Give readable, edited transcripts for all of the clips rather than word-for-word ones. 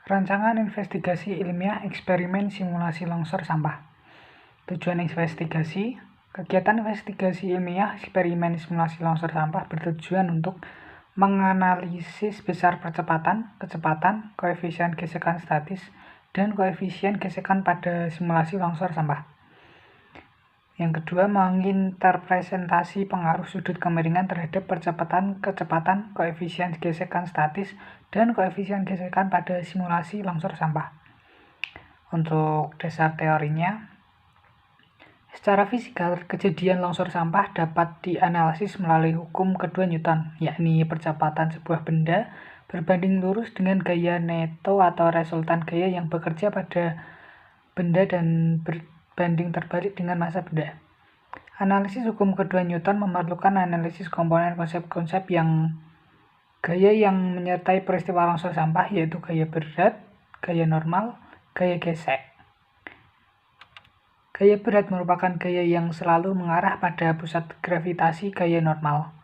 Rancangan investigasi ilmiah eksperimen simulasi longsor sampah. Tujuan investigasi. Kegiatan investigasi ilmiah eksperimen simulasi longsor sampah bertujuan untuk menganalisis besar percepatan, kecepatan, koefisien gesekan statis, dan koefisien gesekan pada simulasi longsor sampah. Yang kedua, menginterpretasi pengaruh sudut kemiringan terhadap percepatan, kecepatan, koefisien gesekan statis, dan koefisien gesekan pada simulasi longsor sampah. Untuk dasar teorinya, secara fisika, kejadian longsor sampah dapat dianalisis melalui hukum kedua Newton, yakni percepatan sebuah benda berbanding lurus dengan gaya neto atau resultan gaya yang bekerja pada benda dan berbanding terbalik dengan massa benda. Analisis hukum kedua Newton memerlukan analisis komponen konsep-konsep gaya yang menyertai peristiwa longsor sampah, yaitu gaya berat, gaya normal, gaya gesek. Gaya berat merupakan gaya yang selalu mengarah pada pusat gravitasi gaya normal.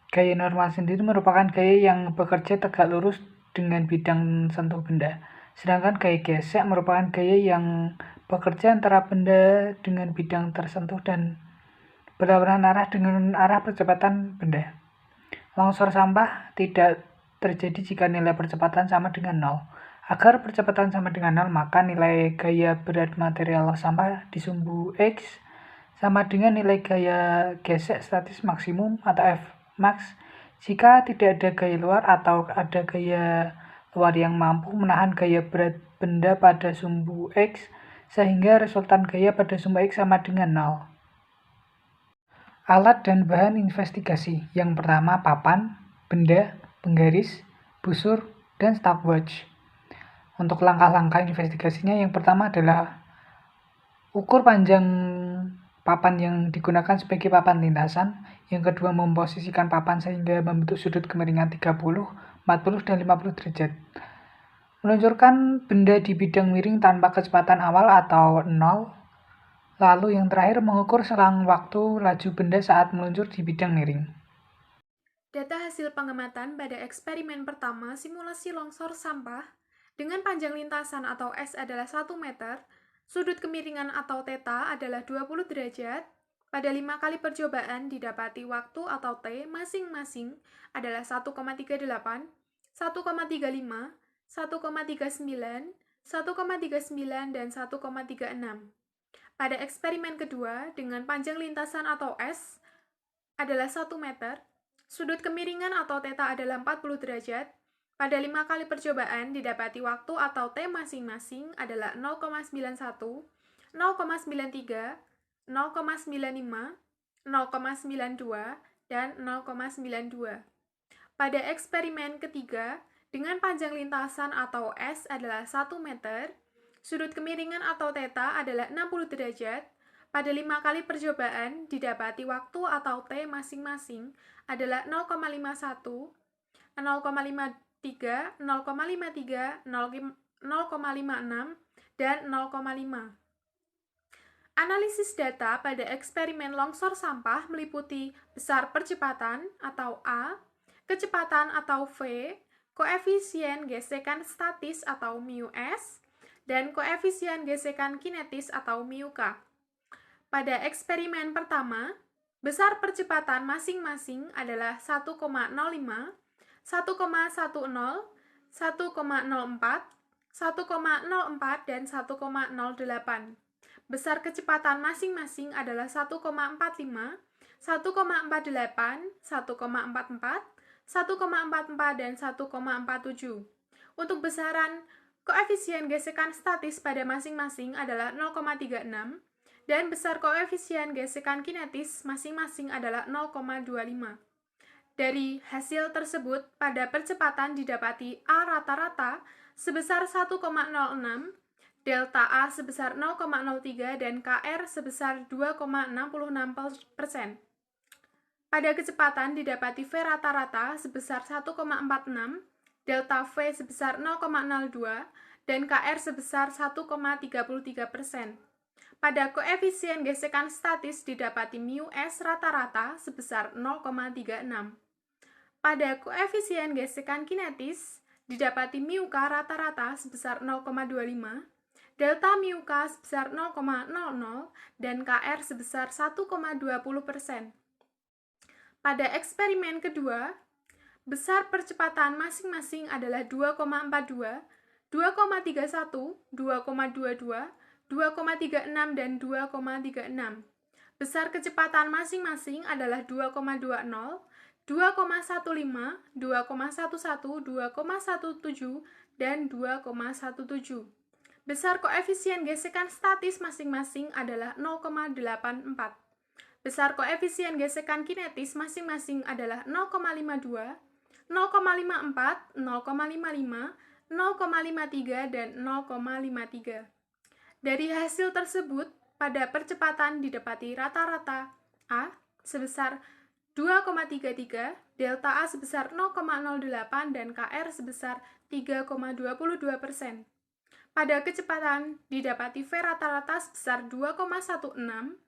Gaya normal sendiri merupakan gaya yang bekerja tegak lurus dengan bidang sentuh benda. Sedangkan gaya gesek merupakan gaya yang bekerja antara benda dengan bidang tersentuh dan berlawanan arah dengan arah percepatan benda. Longsor sampah tidak terjadi jika nilai percepatan sama dengan 0. Agar percepatan sama dengan 0, maka nilai gaya berat material sampah di sumbu X sama dengan nilai gaya gesek statis maksimum atau F max jika tidak ada gaya luar atau ada gaya luar yang mampu menahan gaya berat benda pada sumbu X, sehingga resultan gaya pada sumbu X sama dengan 0. Alat dan bahan investigasi. Yang pertama, papan, benda, penggaris, busur, dan stopwatch. Untuk langkah-langkah investigasinya, yang pertama adalah ukur panjang papan yang digunakan sebagai papan lintasan. Yang kedua, memposisikan papan sehingga membentuk sudut kemiringan 30, 40, dan 50 derajat. Meluncurkan benda di bidang miring tanpa kecepatan awal atau 0. Lalu yang terakhir, mengukur selang waktu laju benda saat meluncur di bidang miring. Data hasil pengamatan pada eksperimen pertama simulasi longsor sampah dengan panjang lintasan atau S adalah 1 meter, sudut kemiringan atau θ adalah 20 derajat. Pada 5 kali percobaan didapati waktu atau T masing-masing adalah 1,38, 1,35, 1,39, 1,39, dan 1,36. Pada eksperimen kedua, dengan panjang lintasan atau S adalah 1 meter, sudut kemiringan atau θ adalah 40 derajat. Pada 5 kali percobaan didapati waktu atau T masing-masing adalah 0,91, 0,93, 0,95, 0,92, dan 0,92. Pada eksperimen ketiga, dengan panjang lintasan atau S adalah 1 meter, sudut kemiringan atau θ adalah 60 derajat. Pada 5 kali percobaan, didapati waktu atau T masing-masing adalah 0,51, 0,53, 0,53, 0,56, dan 0,5. Analisis data pada eksperimen longsor sampah meliputi besar percepatan atau A, kecepatan atau V, koefisien gesekan statis atau μs, dan koefisien gesekan kinetis atau μk. Pada eksperimen pertama, besar percepatan masing-masing adalah 1,05, 1,10, 1,04, 1,04, dan 1,08. Besar kecepatan masing-masing adalah 1,45, 1,48, 1,44, 1,44, dan 1,47. Untuk besaran koefisien gesekan statis pada masing-masing adalah 0,36 dan besar koefisien gesekan kinetis masing-masing adalah 0,25. Dari hasil tersebut, pada percepatan didapati A rata-rata sebesar 1,06, delta A sebesar 0,03, dan KR sebesar 2,66%. Pada kecepatan didapati V rata-rata sebesar 1,46, delta V sebesar 0,02, dan KR sebesar 1,33%. Pada koefisien gesekan statis didapati μs rata-rata sebesar 0,36. Pada koefisien gesekan kinetis, didapati mu K rata-rata sebesar 0,25, delta mu K sebesar 0,00, dan Kr sebesar 1,20%. Pada eksperimen kedua, besar percepatan masing-masing adalah 2,42, 2,31, 2,22, 2,36, dan 2,36. Besar kecepatan masing-masing adalah 2,20, 2,15, 2,11, 2,17, dan 2,17. Besar koefisien gesekan statis masing-masing adalah 0,84. Besar koefisien gesekan kinetis masing-masing adalah 0,52, 0,54, 0,55, 0,53, dan 0,53. Dari hasil tersebut, pada percepatan didapati rata-rata A sebesar 2,33, delta A sebesar 0,08, dan Kr sebesar 3,22%. Pada kecepatan didapati V rata-rata sebesar 2,16,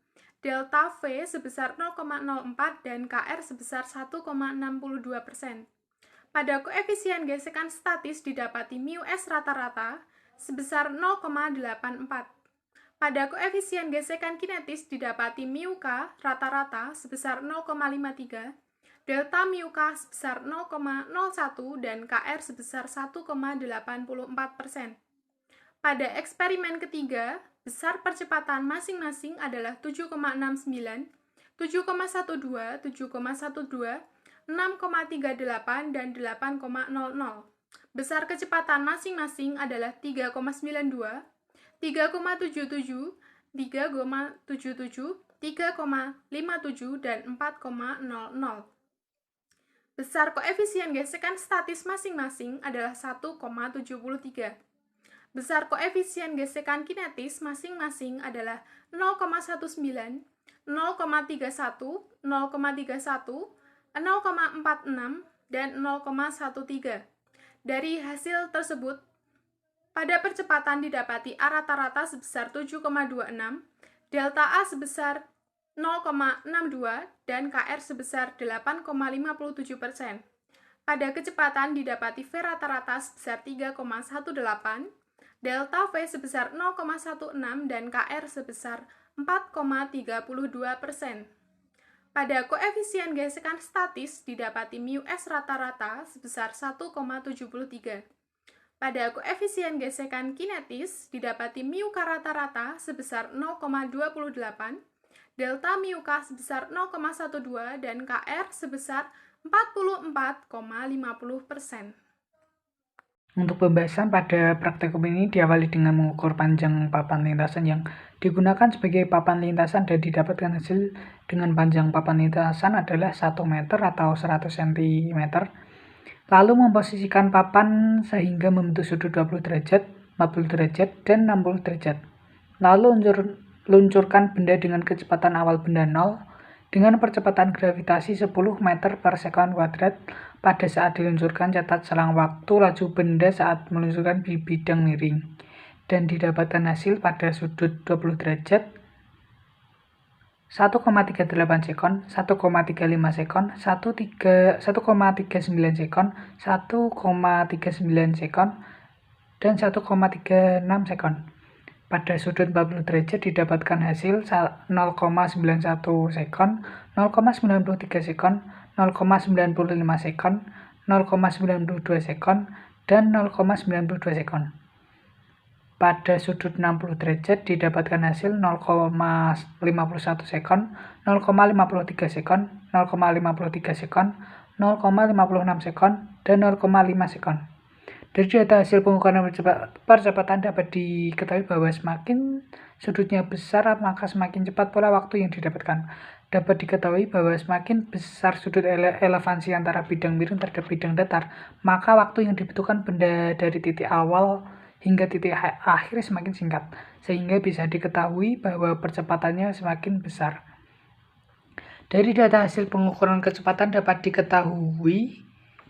delta V sebesar 0,04, dan Kr sebesar 1,62%. Pada koefisien gesekan statis didapati mu S rata-rata sebesar 0,84. Pada koefisien gesekan kinetis didapati mu K rata-rata sebesar 0,53, delta mu K sebesar 0,01, dan Kr sebesar 1,84%. Pada eksperimen ketiga, besar percepatan masing-masing adalah 7,69, 7,12, 7,12, 6,38, dan 8,00. Besar kecepatan masing-masing adalah 3,92, 3,77, 3,77, 3,57, dan 4,00. Besar koefisien gesekan statis masing-masing adalah 1,73. Besar koefisien gesekan kinetis masing-masing adalah 0,19, 0,31, 0,31, 0,46, dan 0,13. Dari hasil tersebut, pada percepatan didapati A rata-rata sebesar 7,26, delta A sebesar 0,62, dan Kr sebesar 8,57%. Pada kecepatan didapati V rata-rata sebesar 3,18, delta V sebesar 0,16, dan Kr sebesar 4,32%. Pada koefisien gesekan statis didapati mu S rata-rata sebesar 1,73. Pada koefisien gesekan kinetis didapati mu K rata-rata sebesar 0,28, delta mu K sebesar 0,12, dan Kr sebesar 44,50%. Untuk pembahasan pada praktikum ini diawali dengan mengukur panjang papan lintasan yang digunakan sebagai papan lintasan dan didapatkan hasil dengan panjang papan lintasan adalah 1 meter atau 100 cm. Lalu memposisikan papan sehingga membentuk sudut 20 derajat, 40 derajat, dan 60 derajat. Lalu luncurkan benda dengan kecepatan awal benda 0 dengan percepatan gravitasi 10 meter per sekon kuadrat. Pada saat diluncurkan, catat selang waktu laju benda saat meluncurkan di bidang miring. Dan didapatkan hasil pada sudut 20 derajat 1,38 sekon, 1,35 sekon, 1,39 sekon, 1,39 sekon, dan 1,36 sekon. Pada sudut 40 derajat didapatkan hasil 0,91 sekon, 0,93 sekon, 0,95 sekon, 0,92 sekon, dan 0,92 sekon. Pada sudut 60 derajat didapatkan hasil 0,51 sekon, 0,53 sekon, 0,53 sekon, 0,56 sekon, dan 0,5 sekon. Dari data hasil pengukuran percepatan dapat diketahui bahwa semakin sudutnya besar maka semakin cepat pula waktu yang didapatkan. Dapat diketahui bahwa semakin besar sudut elevasi antara bidang miring terhadap bidang datar, maka waktu yang dibutuhkan benda dari titik awal hingga titik akhir semakin singkat, sehingga bisa diketahui bahwa percepatannya semakin besar. Dari data hasil pengukuran kecepatan dapat diketahui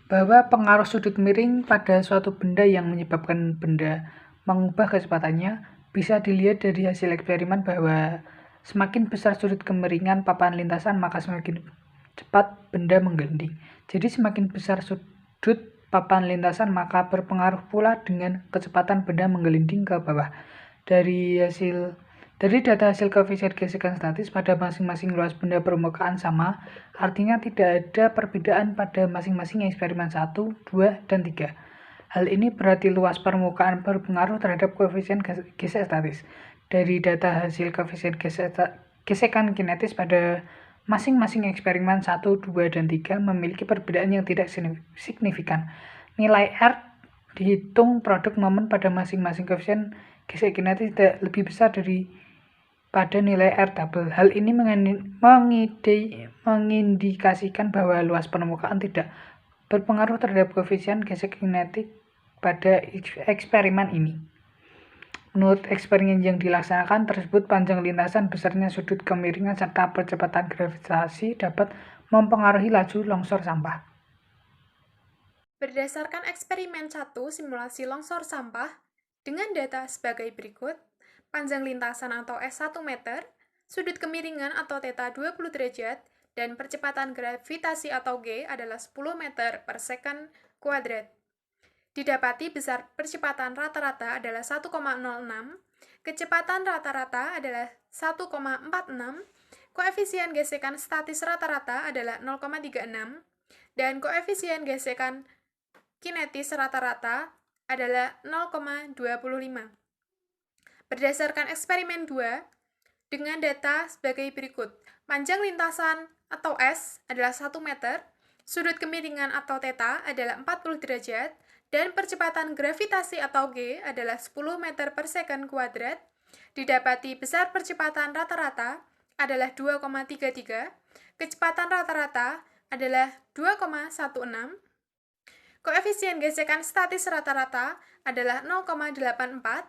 bahwa pengaruh sudut miring pada suatu benda yang menyebabkan benda mengubah kecepatannya bisa dilihat dari hasil eksperimen bahwa semakin besar sudut kemiringan papan lintasan maka semakin cepat benda menggelinding. Jadi semakin besar sudut papan lintasan maka berpengaruh pula dengan kecepatan benda menggelinding ke bawah. Dari data hasil koefisien gesekan statis pada masing-masing luas benda permukaan sama, artinya tidak ada perbedaan pada masing-masing eksperimen 1, 2, dan 3. Hal ini berarti luas permukaan berpengaruh terhadap koefisien gesek statis. Dari data hasil koefisien gesekan kinetis pada masing-masing eksperimen 1, 2, dan 3 memiliki perbedaan yang tidak signifikan. Nilai R dihitung produk momen pada masing-masing koefisien gesek kinetis tidak lebih besar pada nilai R double. Hal ini mengindikasikan bahwa luas permukaan tidak berpengaruh terhadap koefisien gesek kinetik pada eksperimen ini. Menurut eksperimen yang dilaksanakan tersebut, panjang lintasan, besarnya sudut kemiringan, serta percepatan gravitasi dapat mempengaruhi laju longsor sampah. Berdasarkan eksperimen 1 simulasi longsor sampah, dengan data sebagai berikut, panjang lintasan atau S 1 meter, sudut kemiringan atau θ 20 derajat, dan percepatan gravitasi atau G adalah 10 meter per second kuadrat. Didapati besar percepatan rata-rata adalah 1,06, kecepatan rata-rata adalah 1,46, koefisien gesekan statis rata-rata adalah 0,36, dan koefisien gesekan kinetis rata-rata adalah 0,25. Berdasarkan eksperimen 2, dengan data sebagai berikut. Panjang lintasan atau S adalah 1 meter, sudut kemiringan atau θ adalah 40 derajat, dan percepatan gravitasi atau G adalah 10 meter per second kuadrat. Didapati besar percepatan rata-rata adalah 2,33, kecepatan rata-rata adalah 2,16, koefisien gesekan statis rata-rata adalah 0,84,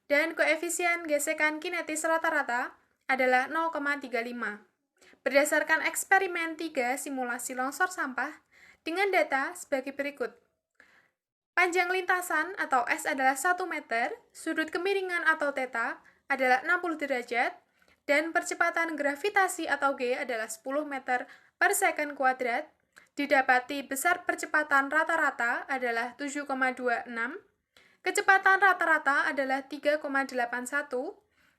dan koefisien gesekan kinetis rata-rata adalah 0,35. Berdasarkan eksperimen 3 simulasi longsor sampah, dengan data sebagai berikut. Panjang lintasan atau S adalah 1 meter, sudut kemiringan atau θ adalah 60 derajat, dan percepatan gravitasi atau G adalah 10 meter per second kuadrat. Didapati besar percepatan rata-rata adalah 7,26, kecepatan rata-rata adalah 3,81,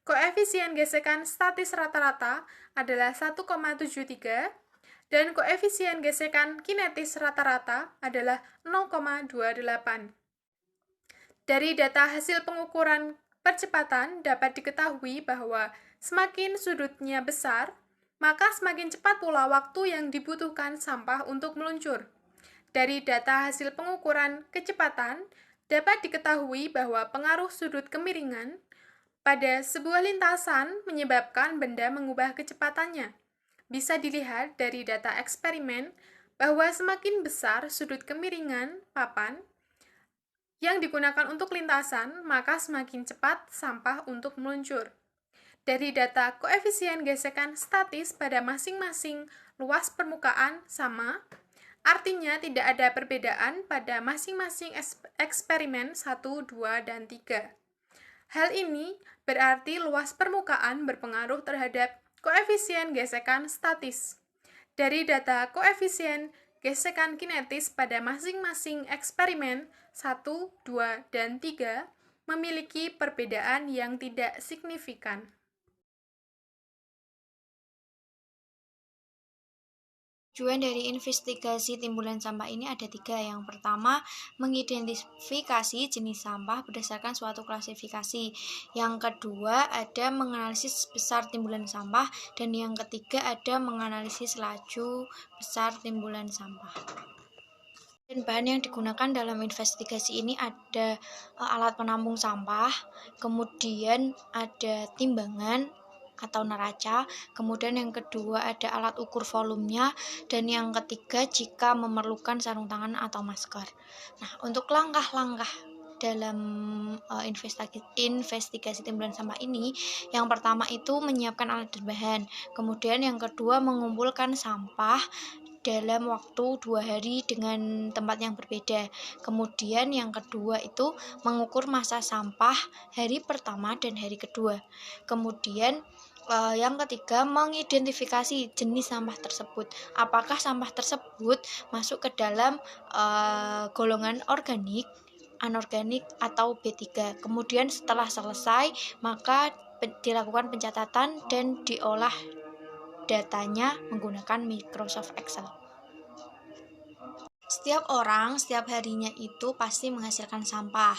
koefisien gesekan statis rata-rata adalah 1,73, dan koefisien gesekan kinetis rata-rata adalah 0,28. Dari data hasil pengukuran percepatan dapat diketahui bahwa semakin sudutnya besar, maka semakin cepat pula waktu yang dibutuhkan sampah untuk meluncur. Dari data hasil pengukuran kecepatan, dapat diketahui bahwa pengaruh sudut kemiringan pada sebuah lintasan menyebabkan benda mengubah kecepatannya. Bisa dilihat dari data eksperimen bahwa semakin besar sudut kemiringan papan yang digunakan untuk lintasan, maka semakin cepat sampah untuk meluncur. Dari data koefisien gesekan statis pada masing-masing luas permukaan sama, artinya tidak ada perbedaan pada masing-masing eksperimen 1, 2, dan 3. Hal ini berarti luas permukaan berpengaruh terhadap koefisien gesekan statis. Dari data koefisien gesekan kinetis pada masing-masing eksperimen 1, 2, dan 3 memiliki perbedaan yang tidak signifikan. Tujuan dari investigasi timbulan sampah ini ada 3. Yang pertama, mengidentifikasi jenis sampah berdasarkan suatu klasifikasi. Yang kedua, ada menganalisis besar timbulan sampah. Dan yang ketiga, ada menganalisis laju besar timbulan sampah. Dan bahan yang digunakan dalam investigasi ini ada alat penampung sampah, kemudian ada timbangan atau neraca, kemudian yang kedua ada alat ukur volumenya, dan yang ketiga jika memerlukan sarung tangan atau masker. Nah, untuk langkah-langkah dalam investigasi timbulan sampah ini, yang pertama itu menyiapkan alat dan bahan, kemudian yang kedua mengumpulkan sampah dalam waktu 2 hari dengan tempat yang berbeda. Kemudian yang kedua itu mengukur massa sampah hari pertama dan hari kedua. Kemudian Yang ketiga, mengidentifikasi jenis sampah tersebut. Apakah sampah tersebut masuk ke dalam golongan organik, anorganik, atau B3. Kemudian setelah selesai, maka dilakukan pencatatan dan diolah datanya menggunakan Microsoft Excel. Setiap orang setiap harinya itu pasti menghasilkan sampah.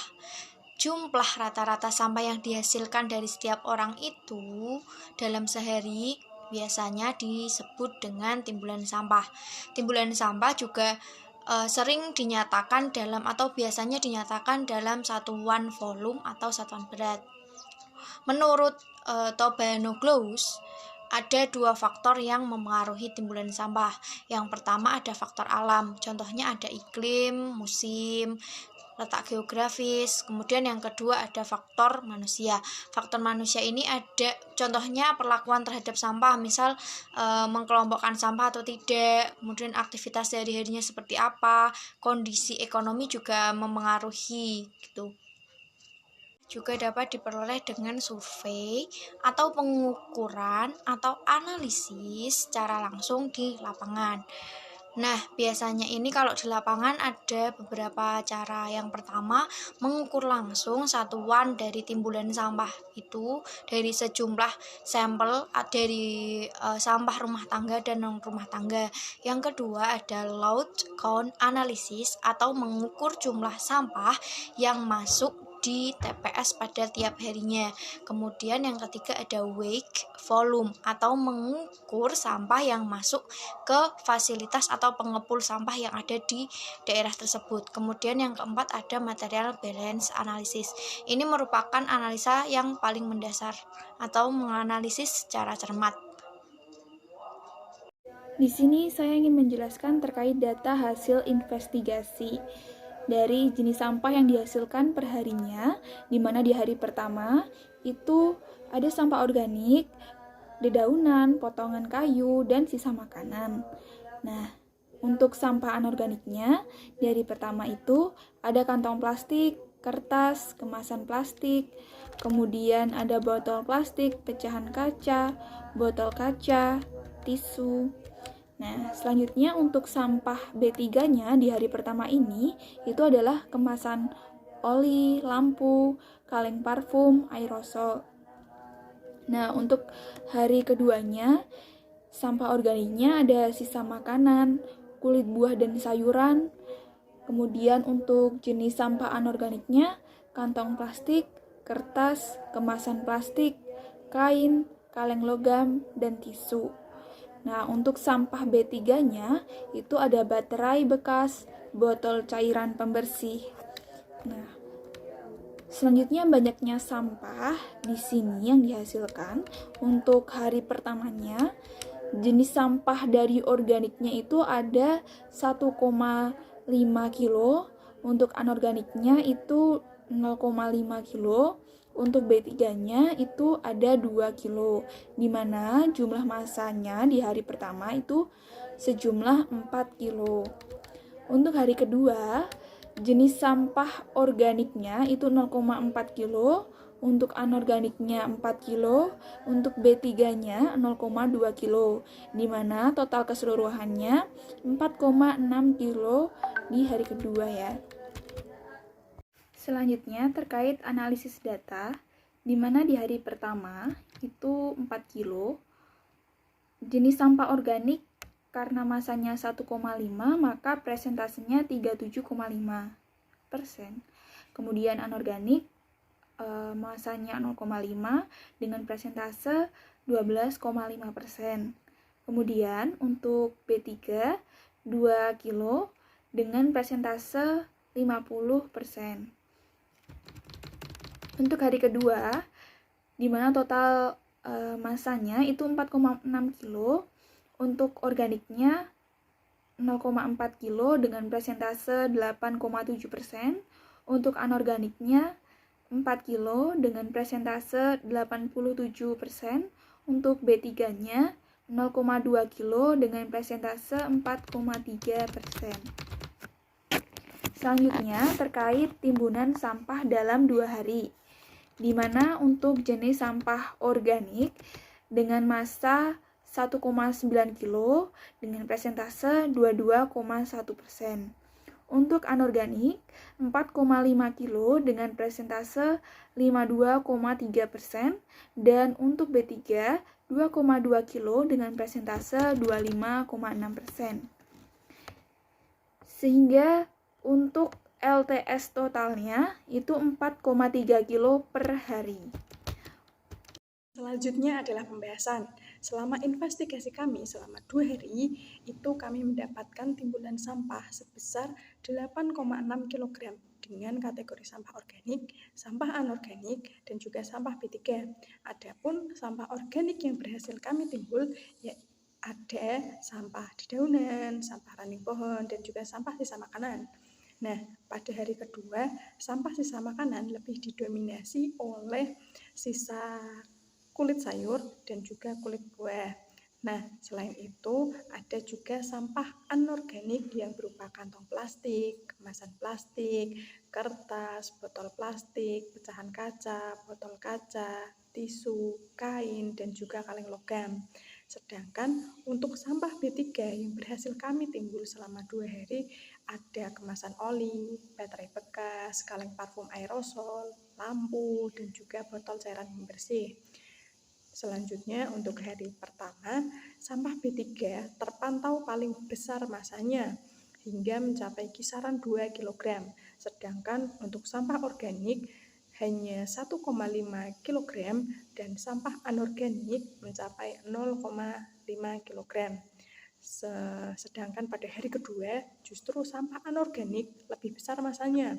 Jumlah rata-rata sampah yang dihasilkan dari setiap orang itu dalam sehari biasanya disebut dengan timbulan sampah. Timbulan sampah juga sering dinyatakan dalam atau biasanya dinyatakan dalam satuan volume atau satuan berat. Menurut Tobanoglou's, ada 2 faktor yang memengaruhi timbulan sampah. Yang pertama ada faktor alam, contohnya ada iklim, musim, letak geografis. Kemudian yang kedua ada faktor manusia. Faktor manusia ini ada contohnya perlakuan terhadap sampah, misal mengkelompokkan sampah atau tidak, kemudian aktivitas sehari-harinya seperti apa, kondisi ekonomi juga memengaruhi gitu. Juga dapat diperoleh dengan survei atau pengukuran atau analisis secara langsung di lapangan. Nah, biasanya ini kalau di lapangan ada beberapa cara. Yang pertama, mengukur langsung satuan dari timbulan sampah itu dari sejumlah sampel dari sampah rumah tangga dan non rumah tangga. Yang kedua ada load count analysis atau mengukur jumlah sampah yang masuk di TPS pada tiap harinya. Kemudian yang ketiga ada weight volume atau mengukur sampah yang masuk ke fasilitas atau pengepul sampah yang ada di daerah tersebut. Kemudian yang keempat ada material balance analysis. Ini merupakan analisa yang paling mendasar atau menganalisis secara cermat. Di sini saya ingin menjelaskan terkait data hasil investigasi dari jenis sampah yang dihasilkan per harinya, di mana di hari pertama itu ada sampah organik, dedaunan, potongan kayu, dan sisa makanan. Nah, untuk sampah anorganiknya, di hari pertama itu ada kantong plastik, kertas, kemasan plastik, kemudian ada botol plastik, pecahan kaca, botol kaca, tisu. Nah, selanjutnya untuk sampah B3-nya di hari pertama ini itu adalah kemasan oli, lampu, kaleng parfum, aerosol. Nah, untuk hari keduanya sampah organiknya ada sisa makanan, kulit buah dan sayuran. Kemudian untuk jenis sampah anorganiknya kantong plastik, kertas, kemasan plastik, kain, kaleng logam, dan tisu. Nah, untuk sampah B3-nya itu ada baterai bekas, botol cairan pembersih. Nah, selanjutnya banyaknya sampah di sini yang dihasilkan. Untuk hari pertamanya, jenis sampah dari organiknya itu ada 1,5 kilo, untuk anorganiknya itu 0,5 kilo. Untuk B3-nya itu ada 2 kilo, di mana jumlah masanya di hari pertama itu sejumlah 4 kilo. Untuk hari kedua, jenis sampah organiknya itu 0,4 kilo, untuk anorganiknya 4 kilo, untuk B3-nya 0,2 kilo, di mana total keseluruhannya 4,6 kilo di hari kedua ya. Selanjutnya terkait analisis data, di mana di hari pertama itu 4 kilo, jenis sampah organik karena masanya 1,5 maka presentasenya 37,5%. Kemudian anorganik masanya 0,5 dengan presentase 12,5%. Kemudian untuk B3 2 kilo dengan presentase 50%. Untuk hari kedua, di mana total masanya itu 4,6 kilo, untuk organiknya 0,4 kilo dengan presentase 8,7%, untuk anorganiknya 4 kilo dengan presentase 87%, untuk B3-nya 0,2 kilo dengan presentase 4,3%. Selanjutnya terkait timbunan sampah dalam 2 hari. Di mana untuk jenis sampah organik dengan massa 1,9 kilo dengan persentase 22,1%. Untuk anorganik, 4,5 kilo dengan persentase 52,3%, dan untuk B3, 2,2 kilo dengan persentase 25,6%. Sehingga untuk LTS totalnya itu 4,3 kilo per hari. Selanjutnya adalah pembahasan. Selama investigasi kami selama 2 hari, itu kami mendapatkan timbulan sampah sebesar 8,6 kg dengan kategori sampah organik, sampah anorganik, dan juga sampah B3. Adapun sampah organik yang berhasil kami timbul, ya ada sampah dedaunan, sampah ranting pohon, dan juga sampah sisa makanan. Nah, pada hari kedua, sampah sisa makanan lebih didominasi oleh sisa kulit sayur dan juga kulit buah. Nah, selain itu ada juga sampah anorganik yang berupa kantong plastik, kemasan plastik, kertas, botol plastik, pecahan kaca, botol kaca, tisu, kain, dan juga kaleng logam. Sedangkan untuk sampah B3 yang berhasil kami timbul selama 2 hari ada kemasan oli, baterai bekas, kaleng parfum aerosol, lampu, dan juga botol cairan pembersih. Selanjutnya untuk hari pertama, sampah B3 terpantau paling besar masanya hingga mencapai kisaran 2 kg. Sedangkan untuk sampah organik hanya 1,5 kg dan sampah anorganik mencapai 0,5 kg. Sedangkan pada hari kedua justru sampah anorganik lebih besar masanya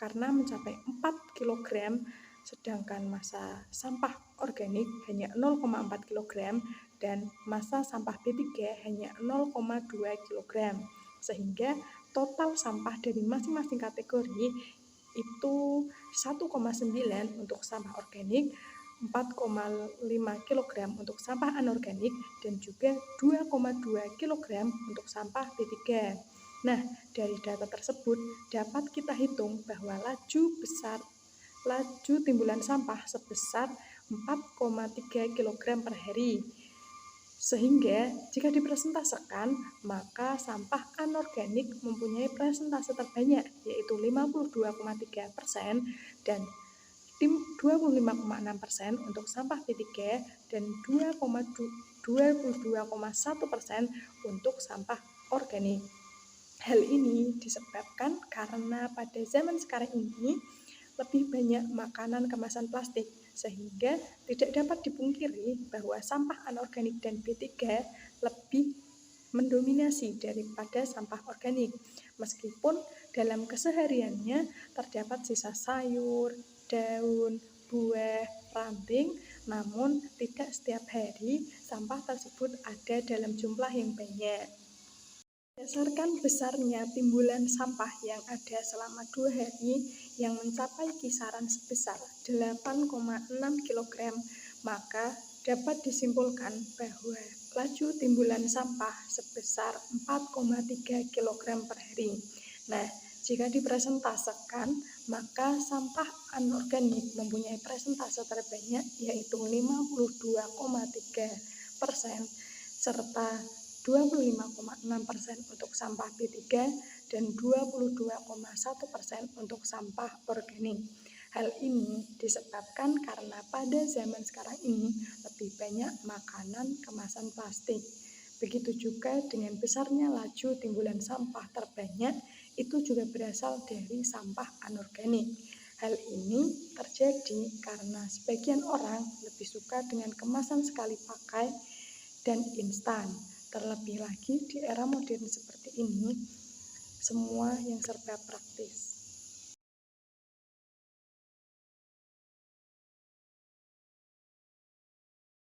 karena mencapai 4 kg, sedangkan massa sampah organik hanya 0,4 kg dan massa sampah B3 hanya 0,2 kg. Sehingga total sampah dari masing-masing kategori itu 1,9 untuk sampah organik, 4,5 kg untuk sampah anorganik, dan juga 2,2 kg untuk sampah B3. Nah, dari data tersebut dapat kita hitung bahwa laju timbulan sampah sebesar 4,3 kg per hari. Sehingga jika dipresentasekan, maka sampah anorganik mempunyai persentase terbanyak yaitu 52,3% dan 25,6% untuk sampah B3 dan 22,1% untuk sampah organik. Hal ini disebabkan karena pada zaman sekarang ini lebih banyak makanan kemasan plastik, sehingga tidak dapat dipungkiri bahwa sampah anorganik dan B3 lebih mendominasi daripada sampah organik. Meskipun dalam kesehariannya terdapat sisa sayur, daun, buah, ranting, namun tidak setiap hari sampah tersebut ada dalam jumlah yang banyak. Berdasarkan besarnya timbulan sampah yang ada selama 2 hari yang mencapai kisaran sebesar 8,6 kg, maka dapat disimpulkan bahwa laju timbulan sampah sebesar 4,3 kg per hari. Nah, jika dipresentasekan, maka sampah anorganik mempunyai persentase terbanyak yaitu 52,3% serta 25,6% untuk sampah B3 dan 22,1% untuk sampah organik. Hal ini disebabkan karena pada zaman sekarang ini lebih banyak makanan kemasan plastik. Begitu juga dengan besarnya laju timbulan sampah terbanyak itu juga berasal dari sampah anorganik. Hal ini terjadi karena sebagian orang lebih suka dengan kemasan sekali pakai dan instan. Terlebih lagi di era modern seperti ini, semua yang serba praktis.